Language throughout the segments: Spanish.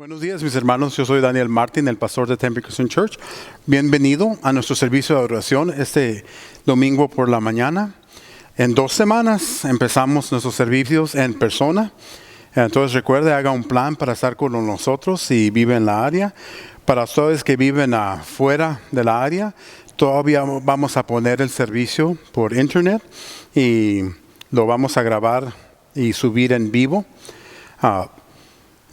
Buenos días, mis hermanos. Yo soy Daniel Martin, el pastor de Temple Christian Church. Bienvenido a nuestro servicio de oración este domingo por la mañana. En 2 semanas empezamos nuestros servicios en persona. Entonces recuerde, haga un plan para estar con nosotros si vive en la área. Para ustedes que viven afuera de la área, todavía vamos a poner el servicio por internet y lo vamos a grabar y subir en vivo.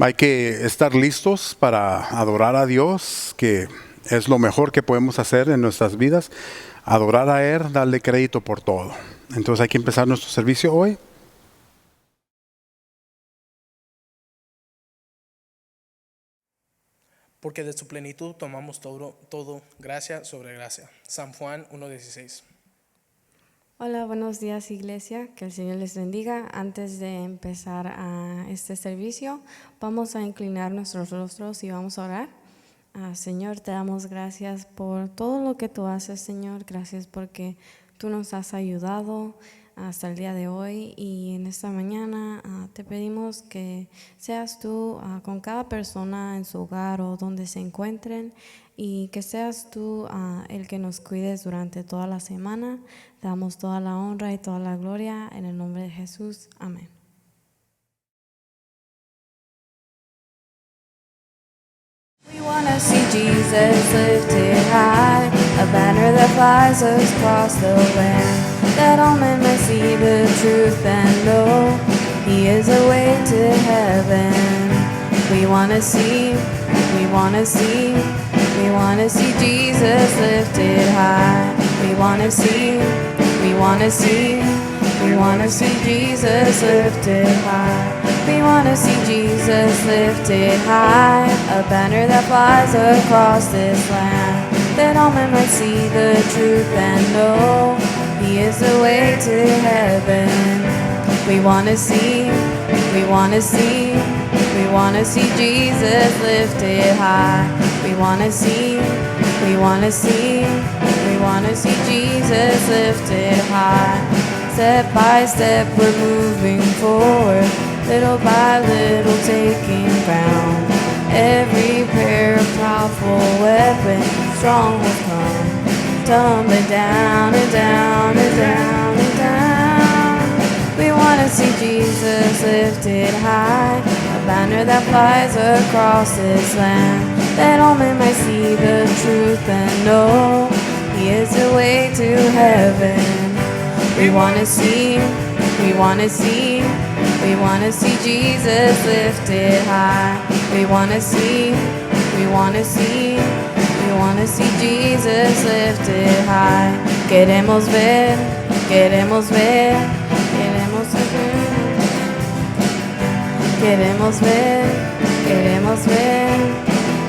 Hay que estar listos para adorar a Dios, que es lo mejor que podemos hacer en nuestras vidas. Adorar a Él, darle crédito por todo. Entonces hay que empezar nuestro servicio hoy. Porque de su plenitud tomamos todo gracia sobre gracia. San Juan 1:16. Hola, buenos días, iglesia, que el Señor les bendiga. Antes de empezar a este servicio, vamos a inclinar nuestros rostros y vamos a orar. Señor, te damos gracias por todo lo que tú haces, Señor. Gracias porque tú nos has ayudado hasta el día de hoy, y en esta mañana te pedimos que seas tú con cada persona en su hogar o donde se encuentren, y que seas tú el que nos cuides durante toda la semana. Te damos toda la honra y toda la gloria en el nombre de Jesús. Amén. We wanna see Jesus lifted high, a banner that flies across the land, that all men may see the truth and know He is a way to heaven. We wanna see Jesus lifted high. We wanna see Jesus lifted high. We wanna see Jesus lifted high, a banner that flies across this land, that all men might see the truth and know He is the way to heaven. We wanna see Jesus lifted high. We wanna see Jesus lifted high. Step by step we're moving forward, little by little taking ground. Every pair of powerful weapons, strong will come, tumbling down and down and down and down. We wanna see Jesus lifted high, a banner that flies across this land, that all men might see the truth and know He is the way to heaven. We wanna see Jesus lifted high. We wanna see Jesus lifted high. Queremos ver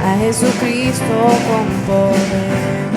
a Jesucristo con poder.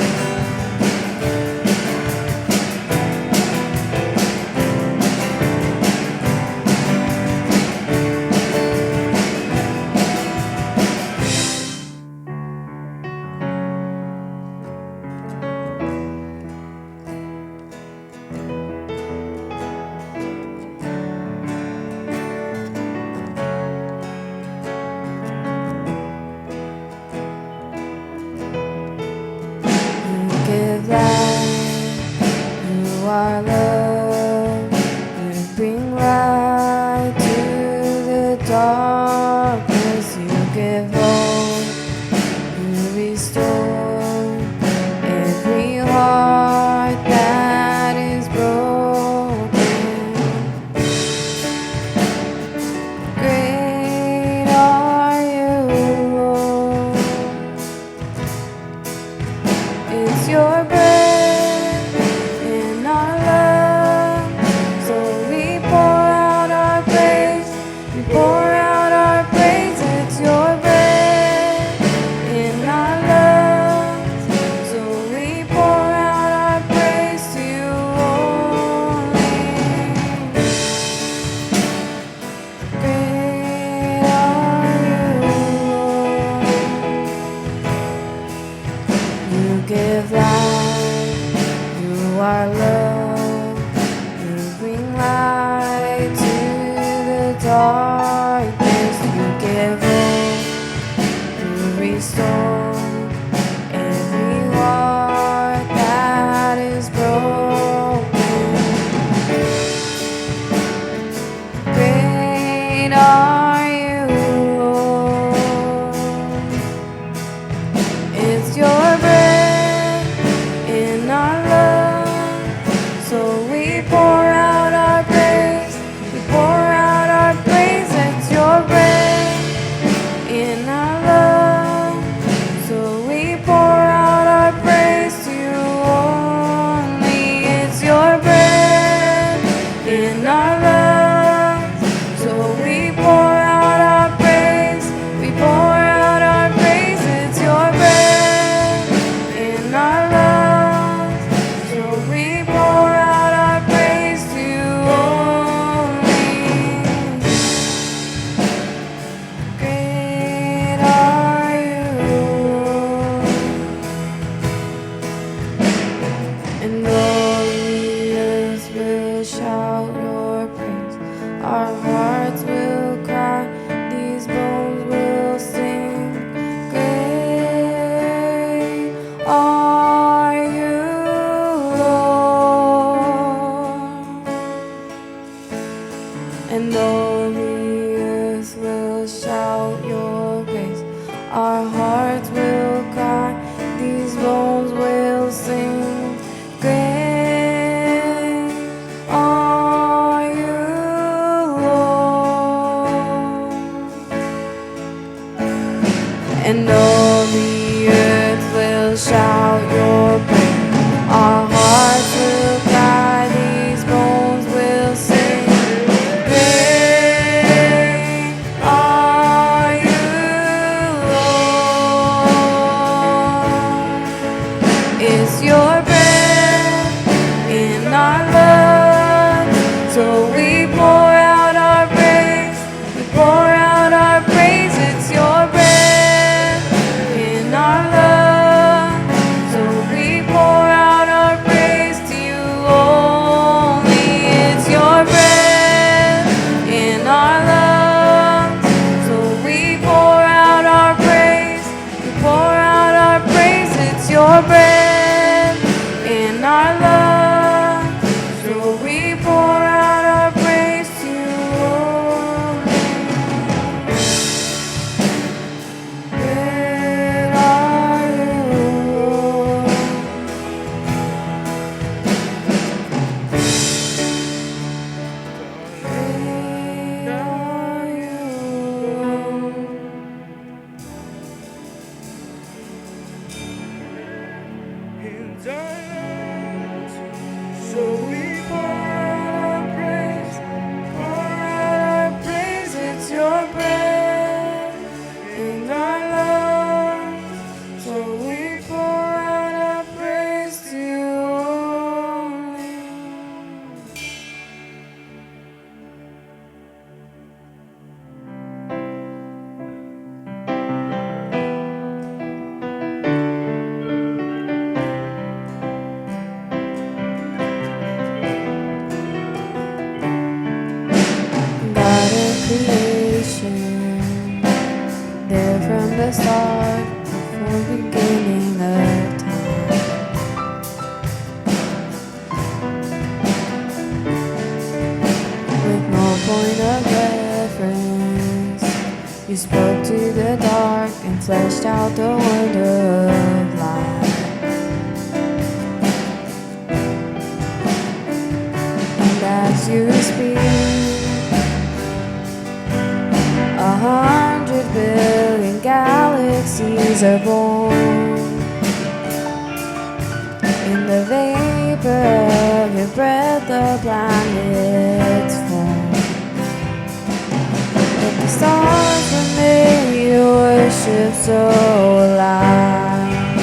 are you, Lord. It's your breath in our lungs, so we pour out our praise. We pour out our praise. It's your breath in our lungs, so we pour out our praise to you only. It's your breath in our lungs, so we pour out our praise. We pour out our praise. It's your breath in our lungs, so we pour out our praise to you only. Great are you, and all the earth will shout your praise. Our hearts will cry, these bones will sing. Great are you, Lord, and all the earth will shout your praise. Our hearts will cry, these bones will sing. Great are you, Lord, and all the earth will shout your praise. Our hearts will cry, these bones will sing. Great are you, Lord. It's your breath in our lungs, so we pour out our praise. We pour out our praise. It's your breath in our lungs, so we pour out our praise to you only. It's your breath in our lungs, so we pour out our praise. We pour out our praise. It's your breath in our lungs, so we pour out our praise to you only. Great are you, Lord. Great are you, Lord. And our lungs, so we pour out our praise. Pour out our praise. It's your breath in our lungs, so we pour out our praise to you only. God of creation, there from the start, before beginning of time. With no point of reference, you spoke to the dark and fleshed out the wonder of life. And as you speak, 100 billion galaxies are born. In the vapor of your breath, the planets form. Let the stars were made to worship so alive.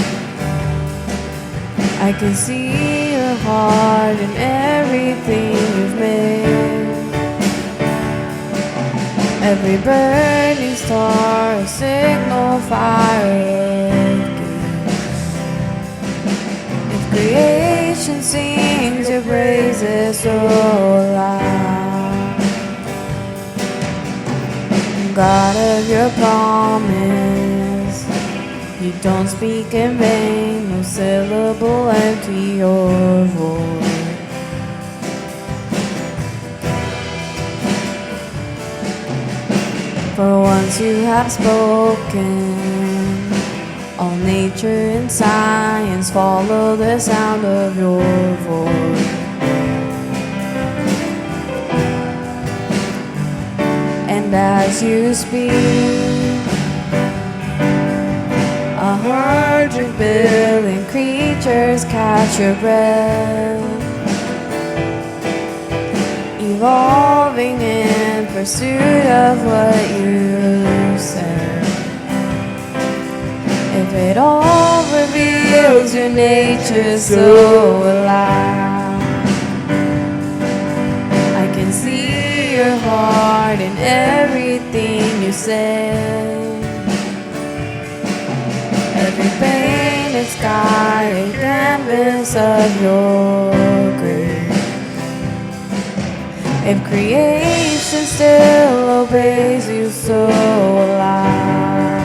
I can see your heart in everything you've made. Every burning star, a signal fire. If creation sings your praises so loud, God of your promise, you don't speak in vain, no syllable empty your voice. For once you have spoken, all nature and science follow the sound of your voice. And as you speak, 100 billion creatures catch your breath, evolving in pursuit of what you said. If it all reveals your nature so alive, I can see your heart in everything you say. Every painted sky, a canvas of your grace. If creation still obeys you so alive,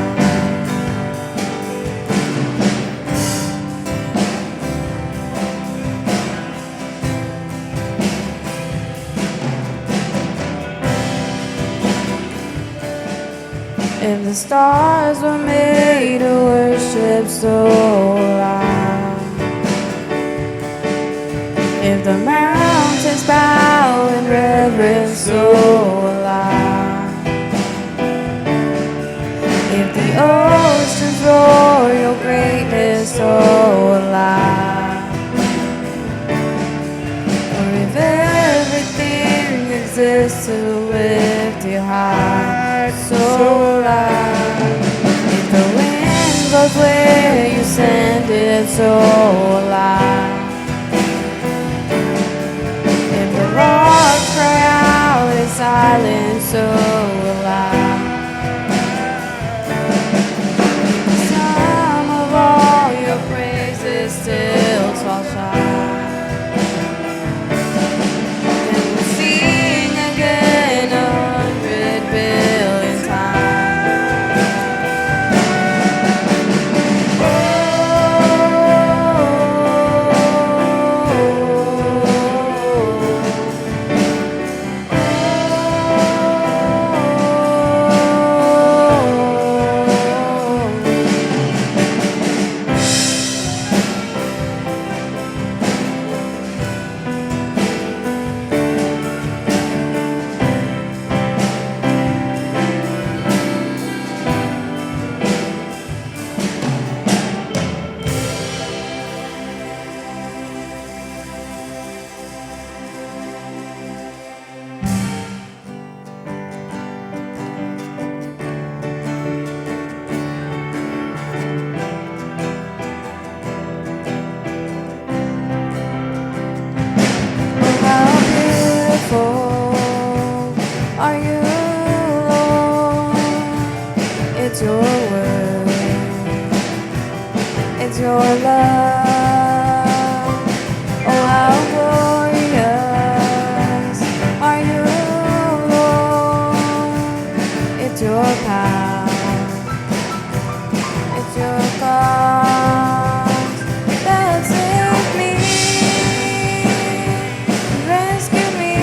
if the stars were made to worship so loud, if the mountains bow in reverence so loud, if the oceans roar your greatness so loud, or if everything exists to lift you high so loud, if the wind blows where you send it so loud, if the rocks cry out in silence so loud, if the sum of all your praises still falls short, then we'll sing again 100 billion times. How beautiful are you, Lord? It's your word, it's your love. Oh, how glorious are you, Lord? It's your power, it's your cause that saved me. Rescue me,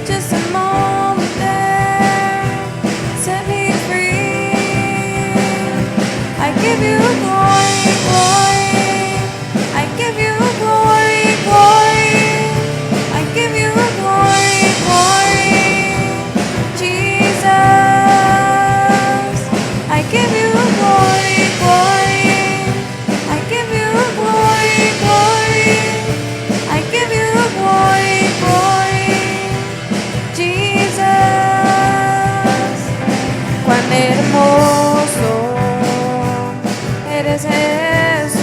just a moment there, set me free. I give you glory, glory. I give you glory, glory. I give you glory, glory. Jesus, I give you glory, glory. I give you glory, glory. I give you glory, glory, Jesus. Cuán hermoso eres, Jesús.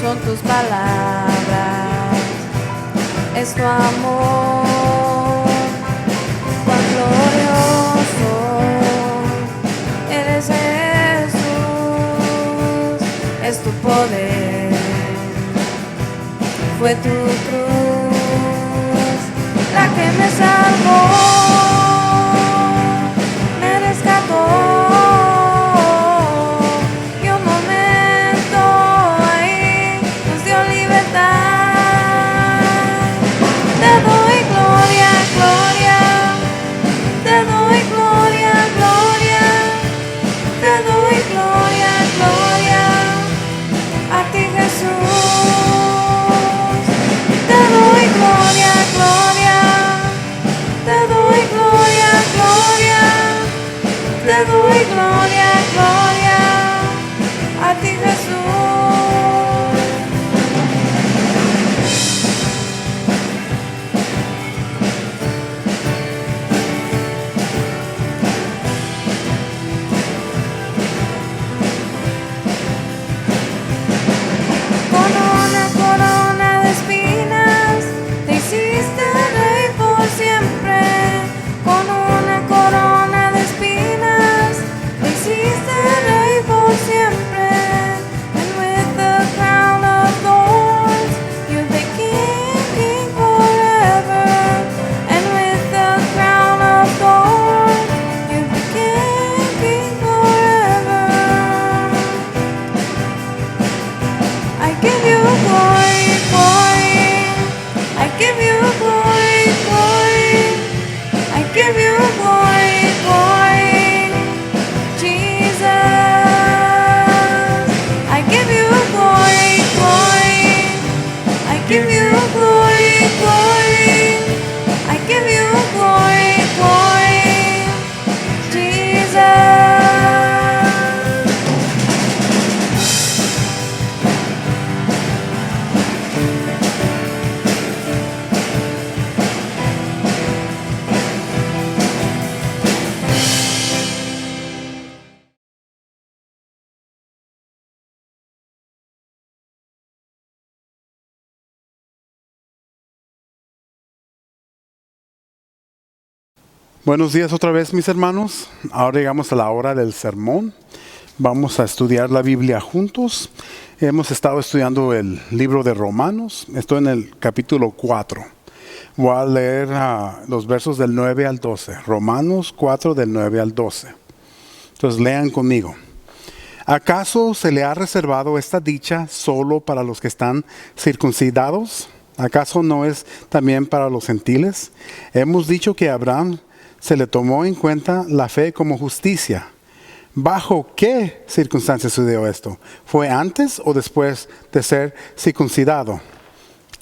Son tus palabras, es tu amor. Cuán glorioso eres, Jesús. Es tu poder, fue tu cruz la que me salvó, me rescató. Y un momento ahí nos dio libertad. Te doy gloria, gloria. give you glory, glory. I give you glory, glory. Jesus, I give you glory, glory. I give you glory, glory. I give you glory, glory. Jesus. Buenos días otra vez, mis hermanos. Ahora llegamos a la hora del sermón. Vamos a estudiar la Biblia juntos. Hemos estado estudiando el libro de Romanos. Estoy en el capítulo 4. Voy a leer los versos del 9 al 12. Romanos 4 del 9 al 12. Entonces lean conmigo. ¿Acaso se le ha reservado esta dicha solo para los que están circuncidados? ¿Acaso no es también para los gentiles? Hemos dicho que a Abraham se le tomó en cuenta la fe como justicia. ¿Bajo qué circunstancias sucedió esto? ¿Fue antes o después de ser circuncidado?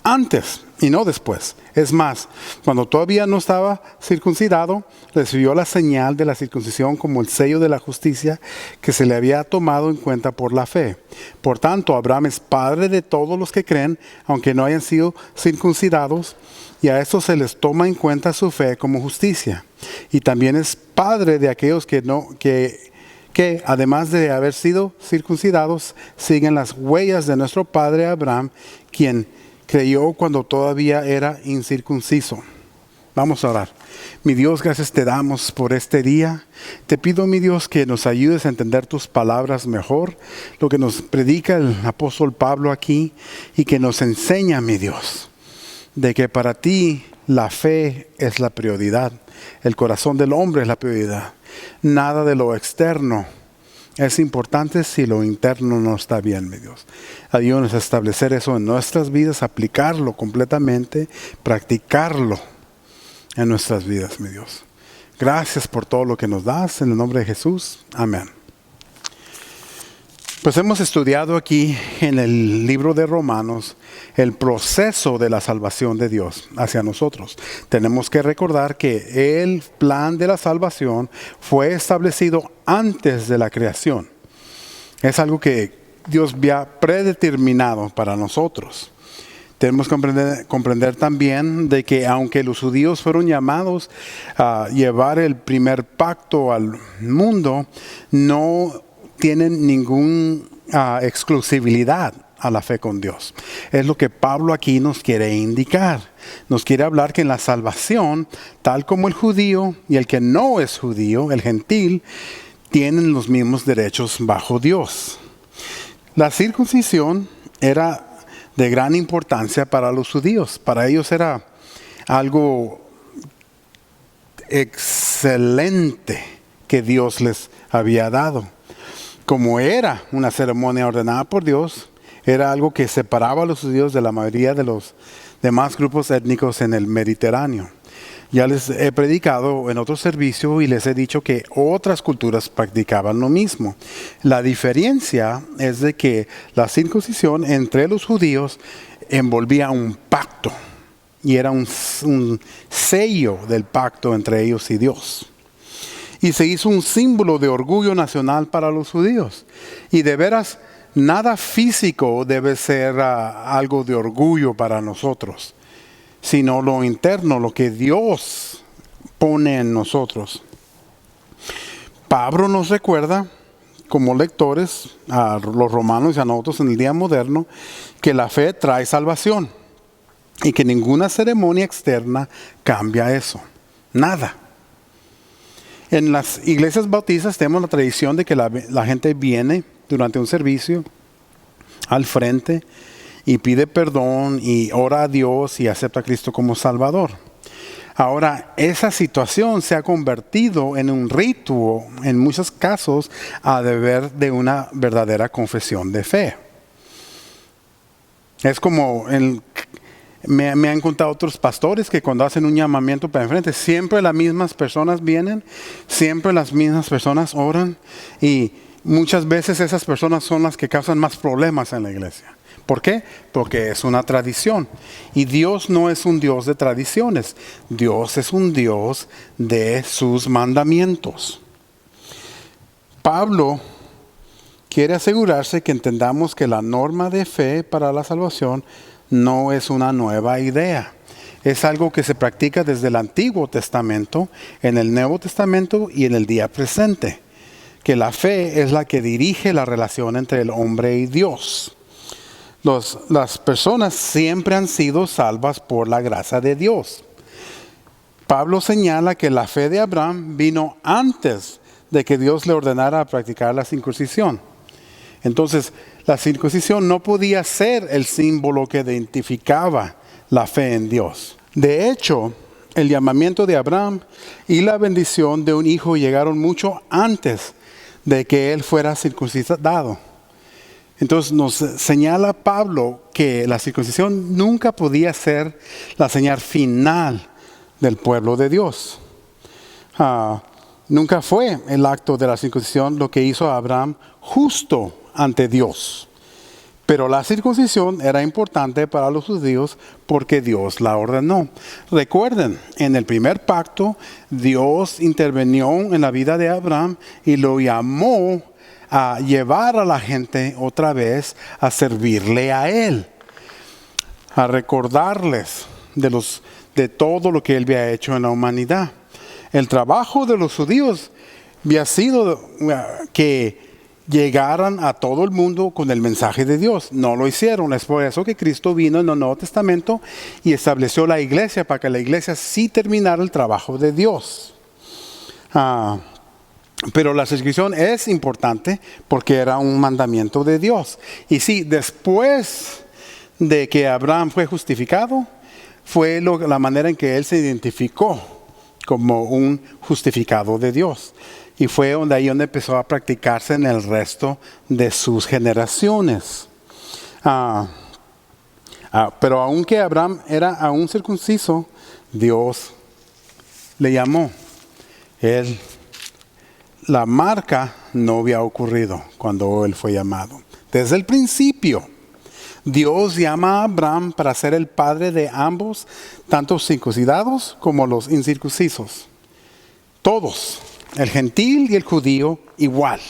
Antes y no después. Es más, cuando todavía no estaba circuncidado, recibió la señal de la circuncisión como el sello de la justicia que se le había tomado en cuenta por la fe. Por tanto, Abraham es padre de todos los que creen, aunque no hayan sido circuncidados, y a estos se les toma en cuenta su fe como justicia. Y también es padre de aquellos que además de haber sido circuncidados, siguen las huellas de nuestro padre Abraham, quien creyó cuando todavía era incircunciso. Vamos a orar. Mi Dios, gracias te damos por este día. Te pido, mi Dios, que nos ayudes a entender tus palabras mejor, lo que nos predica el apóstol Pablo aquí, y que nos enseña, mi Dios, de que para ti la fe es la prioridad. El corazón del hombre es la prioridad. Nada de lo externo es importante si lo interno no está bien, mi Dios. Ayúdanos a establecer eso en nuestras vidas, aplicarlo completamente, practicarlo en nuestras vidas, mi Dios. Gracias por todo lo que nos das. En el nombre de Jesús. Amén. Pues hemos estudiado aquí en el libro de Romanos el proceso de la salvación de Dios hacia nosotros. Tenemos que recordar que el plan de la salvación fue establecido antes de la creación. Es algo que Dios había predeterminado para nosotros. Tenemos que comprender también de que aunque los judíos fueron llamados a llevar el primer pacto al mundo, no tienen ninguna exclusividad a la fe con Dios. Es lo que Pablo aquí nos quiere indicar. Nos quiere hablar que en la salvación, tal como el judío y el que no es judío, el gentil, tienen los mismos derechos bajo Dios. La circuncisión era de gran importancia para los judíos. Para ellos era algo excelente que Dios les había dado. Como era una ceremonia ordenada por Dios, era algo que separaba a los judíos de la mayoría de los demás grupos étnicos en el Mediterráneo. Ya les he predicado en otro servicio y les he dicho que otras culturas practicaban lo mismo. La diferencia es de que la circuncisión entre los judíos envolvía un pacto y era un sello del pacto entre ellos y Dios. Y se hizo un símbolo de orgullo nacional para los judíos. Y de veras, nada físico debe ser algo de orgullo para nosotros, sino lo interno, lo que Dios pone en nosotros. Pablo nos recuerda, como lectores, a los romanos y a nosotros en el día moderno, que la fe trae salvación y que ninguna ceremonia externa cambia eso. Nada. En las iglesias bautistas tenemos la tradición de que la gente viene durante un servicio al frente y pide perdón y ora a Dios y acepta a Cristo como Salvador. Ahora, esa situación se ha convertido en un rito, en muchos casos, a deber de una verdadera confesión de fe. Es como Me han contado otros pastores que cuando hacen un llamamiento para enfrente, siempre las mismas personas vienen, siempre las mismas personas oran y muchas veces esas personas son las que causan más problemas en la iglesia. ¿Por qué? Porque es una tradición. Y Dios no es un Dios de tradiciones. Dios es un Dios de sus mandamientos. Pablo quiere asegurarse que entendamos que la norma de fe para la salvación no es una nueva idea. Es algo que se practica desde el Antiguo Testamento, en el Nuevo Testamento y en el día presente. Que la fe es la que dirige la relación entre el hombre y Dios. Las personas siempre han sido salvas por la gracia de Dios. Pablo señala que la fe de Abraham vino antes de que Dios le ordenara practicar la circuncisión. Entonces, la circuncisión no podía ser el símbolo que identificaba la fe en Dios. De hecho, el llamamiento de Abraham y la bendición de un hijo llegaron mucho antes de que él fuera circuncidado. Entonces nos señala Pablo que la circuncisión nunca podía ser la señal final del pueblo de Dios. Nunca fue el acto de la circuncisión lo que hizo a Abraham justo ante Dios. Pero la circuncisión era importante para los judíos porque Dios la ordenó. Recuerden, en el primer pacto, Dios intervino en la vida de Abraham y lo llamó a llevar a la gente otra vez a servirle a Él, a recordarles de todo lo que Él había hecho en la humanidad. El trabajo de los judíos había sido que llegaran a todo el mundo con el mensaje de Dios. No lo hicieron. Es por eso que Cristo vino en el Nuevo Testamento y estableció la iglesia para que la iglesia sí terminara el trabajo de Dios. Pero la circuncisión es importante porque era un mandamiento de Dios. Y sí, después de que Abraham fue justificado, fue la manera en que él se identificó como un justificado de Dios. Y fue ahí donde empezó a practicarse en el resto de sus generaciones. Pero aunque Abraham era aún circunciso, Dios le llamó. La marca no había ocurrido cuando él fue llamado. Desde el principio, Dios llama a Abraham para ser el padre de ambos, tanto circuncidados como los incircuncisos. Todos, el gentil y el judío, igual.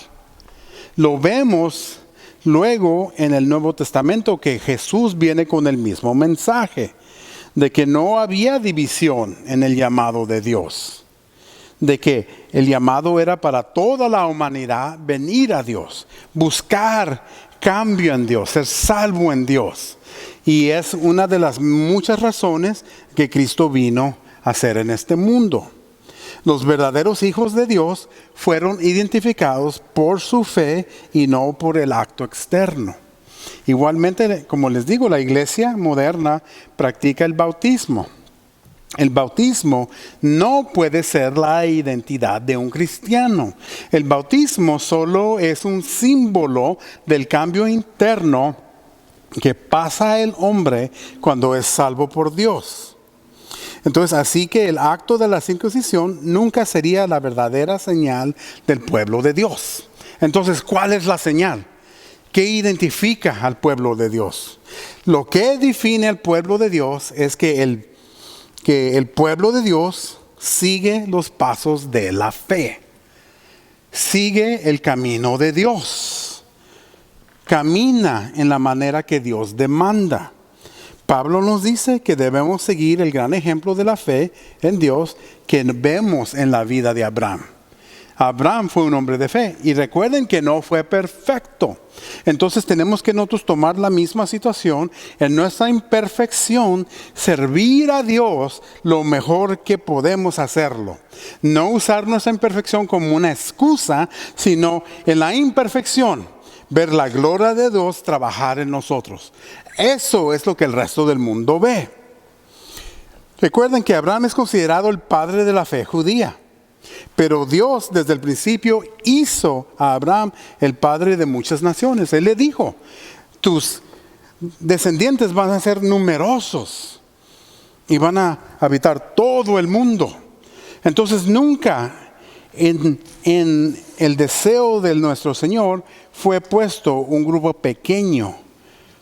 Lo vemos luego en el Nuevo Testamento que Jesús viene con el mismo mensaje, de que no había división en el llamado de Dios. De que el llamado era para toda la humanidad venir a Dios, buscar cambio en Dios, ser salvo en Dios. Y es una de las muchas razones que Cristo vino a hacer en este mundo. Los verdaderos hijos de Dios fueron identificados por su fe y no por el acto externo. Igualmente, como les digo, la iglesia moderna practica el bautismo. El bautismo no puede ser la identidad de un cristiano. El bautismo solo es un símbolo del cambio interno que pasa el hombre cuando es salvo por Dios. Entonces, así que el acto de la circuncisión nunca sería la verdadera señal del pueblo de Dios. Entonces, ¿cuál es la señal? ¿Qué identifica al pueblo de Dios? Lo que define al pueblo de Dios es que el pueblo de Dios sigue los pasos de la fe. Sigue el camino de Dios. Camina en la manera que Dios demanda. Pablo nos dice que debemos seguir el gran ejemplo de la fe en Dios que vemos en la vida de Abraham. Abraham fue un hombre de fe y recuerden que no fue perfecto. Entonces tenemos que nosotros tomar la misma situación en nuestra imperfección, servir a Dios lo mejor que podemos hacerlo. No usar nuestra imperfección como una excusa, sino en la imperfección ver la gloria de Dios trabajar en nosotros. Eso es lo que el resto del mundo ve. Recuerden que Abraham es considerado el padre de la fe judía. Pero Dios desde el principio hizo a Abraham el padre de muchas naciones. Él le dijo, tus descendientes van a ser numerosos. y van a habitar todo el mundo. Entonces nunca en el deseo de nuestro Señor fue puesto un grupo pequeño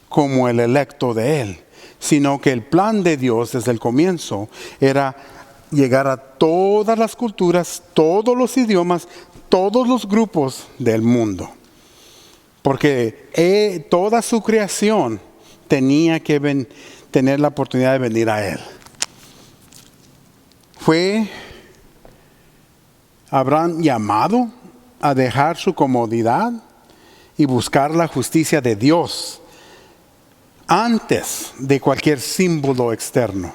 como el electo de Él, sino que el plan de Dios desde el comienzo era llegar a todas las culturas, todos los idiomas, todos los grupos del mundo. Porque toda su creación tenía que tener la oportunidad de venir a Él. Fue Abraham llamado a dejar su comodidad y buscar la justicia de Dios antes de cualquier símbolo externo.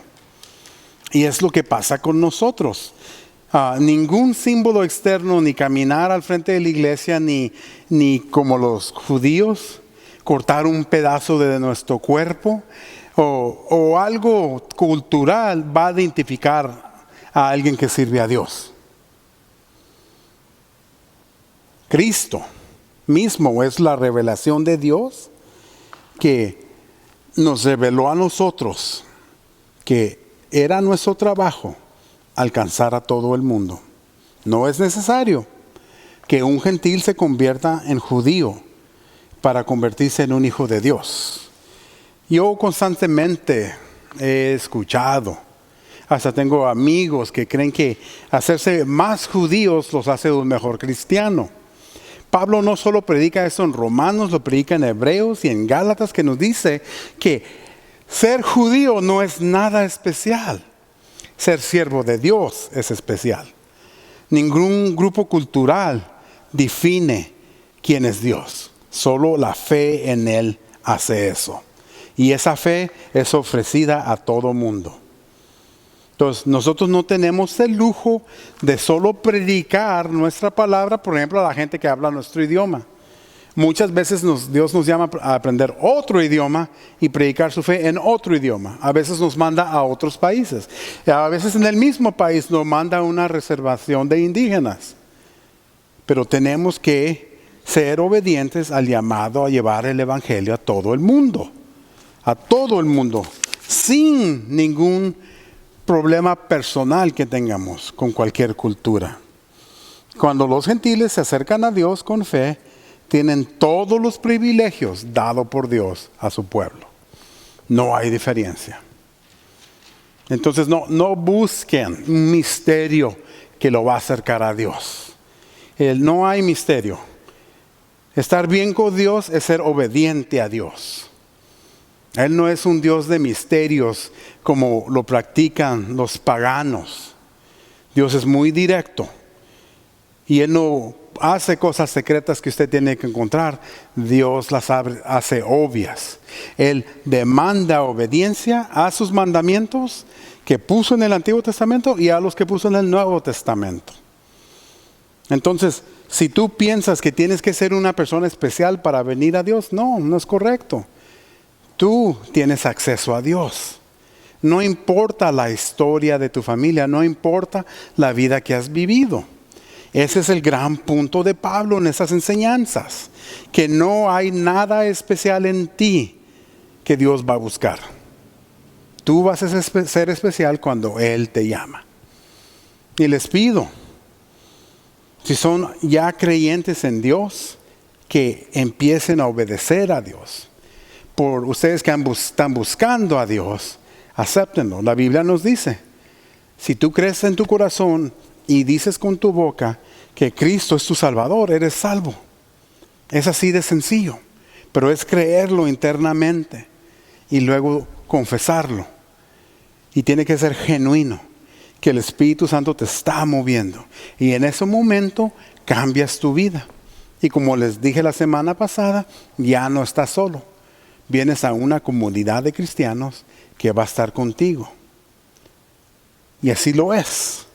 Y es lo que pasa con nosotros. Ningún símbolo externo, ni caminar al frente de la iglesia, ni como los judíos, cortar un pedazo de nuestro cuerpo, o algo cultural va a identificar a alguien que sirve a Dios. Cristo mismo es la revelación de Dios que nos reveló a nosotros que era nuestro trabajo alcanzar a todo el mundo. No es necesario que un gentil se convierta en judío para convertirse en un hijo de Dios. Yo constantemente he escuchado, hasta tengo amigos que creen que hacerse más judíos los hace un mejor cristiano. Pablo no solo predica eso en Romanos, lo predica en Hebreos y en Gálatas, que nos dice que ser judío no es nada especial. Ser siervo de Dios es especial. Ningún grupo cultural define quién es Dios. Solo la fe en Él hace eso. Y esa fe es ofrecida a todo mundo. Entonces, nosotros no tenemos el lujo de solo predicar nuestra palabra, por ejemplo, a la gente que habla nuestro idioma. Muchas veces Dios nos llama a aprender otro idioma y predicar su fe en otro idioma. A veces nos manda a otros países. A veces en el mismo país nos manda una reservación de indígenas. Pero tenemos que ser obedientes al llamado a llevar el evangelio a todo el mundo. A todo el mundo. Sin ningún problema personal que tengamos con cualquier cultura. Cuando los gentiles se acercan a Dios con fe, tienen todos los privilegios dados por Dios a su pueblo. No hay diferencia. Entonces no busquen un misterio que lo va a acercar a Dios. No hay misterio. Estar bien con Dios es ser obediente a Dios. Él no es un Dios de misterios como lo practican los paganos. Dios es muy directo. Y Él no hace cosas secretas que usted tiene que encontrar. Dios las hace obvias. Él demanda obediencia a sus mandamientos que puso en el Antiguo Testamento y a los que puso en el Nuevo Testamento. Entonces, si tú piensas que tienes que ser una persona especial para venir a Dios, no es correcto. Tú tienes acceso a Dios. No importa la historia de tu familia, no importa la vida que has vivido. Ese es el gran punto de Pablo en esas enseñanzas, que no hay nada especial en ti que Dios va a buscar. Tú vas a ser especial cuando Él te llama. Y les pido, si son ya creyentes en Dios, que empiecen a obedecer a Dios. Por ustedes que están buscando a Dios, acéptenlo. La Biblia nos dice, si tú crees en tu corazón y dices con tu boca que Cristo es tu Salvador, eres salvo. Es así de sencillo, pero es creerlo internamente y luego confesarlo. Y tiene que ser genuino, que el Espíritu Santo te está moviendo. Y en ese momento cambias tu vida. Y como les dije la semana pasada, ya no estás solo. Vienes a una comunidad de cristianos que va a estar contigo. Y así lo es.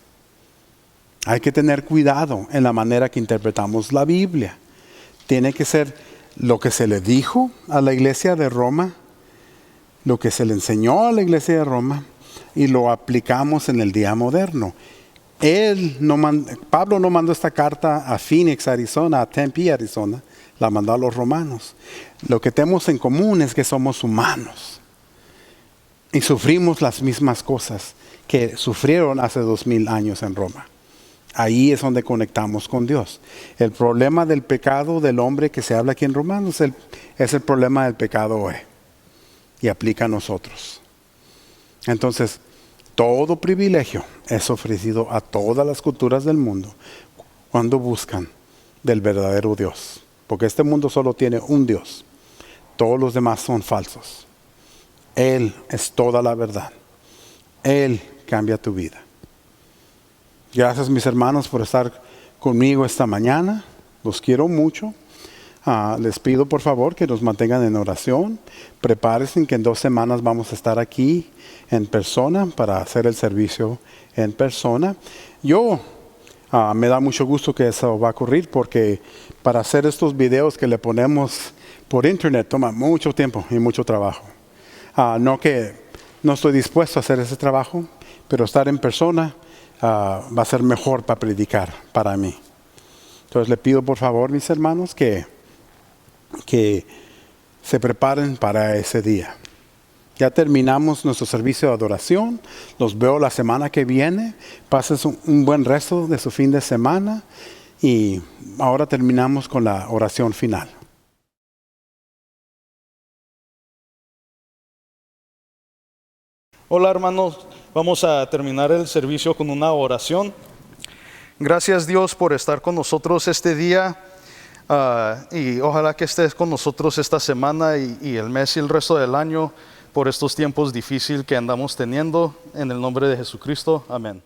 Hay que tener cuidado en la manera que interpretamos la Biblia. Tiene que ser lo que se le dijo a la iglesia de Roma, lo que se le enseñó a la iglesia de Roma, y lo aplicamos en el día moderno. Pablo no mandó esta carta a Phoenix, Arizona, a Tempe, Arizona. La mandó a los romanos. Lo que tenemos en común es que somos humanos. y sufrimos las mismas cosas que sufrieron hace 2000 años en Roma. Ahí es donde conectamos con Dios. El problema del pecado del hombre que se habla aquí en Romanos es el problema del pecado hoy. Y aplica a nosotros. Entonces, todo privilegio es ofrecido a todas las culturas del mundo cuando buscan del verdadero Dios. Porque este mundo solo tiene un Dios. Todos los demás son falsos. Él es toda la verdad. Él cambia tu vida. Gracias, mis hermanos, por estar conmigo esta mañana. Los quiero mucho. Les pido por favor que nos mantengan en oración. Prepárense que en 2 semanas vamos a estar aquí en persona para hacer el servicio en persona. Me da mucho gusto que eso va a ocurrir porque para hacer estos videos que le ponemos por internet toma mucho tiempo y mucho trabajo. No estoy dispuesto a hacer ese trabajo, pero estar en persona va a ser mejor para predicar para mí. Entonces le pido por favor, mis hermanos, que se preparen para ese día. Ya terminamos nuestro servicio de adoración. Los veo la semana que viene. Pasen un buen resto de su fin de semana. Y ahora terminamos con la oración final. Hola hermanos, vamos a terminar el servicio con una oración. Gracias Dios por estar con nosotros este día y ojalá que estés con nosotros esta semana y el mes y el resto del año por estos tiempos difíciles que andamos teniendo. En el nombre de Jesucristo, amén.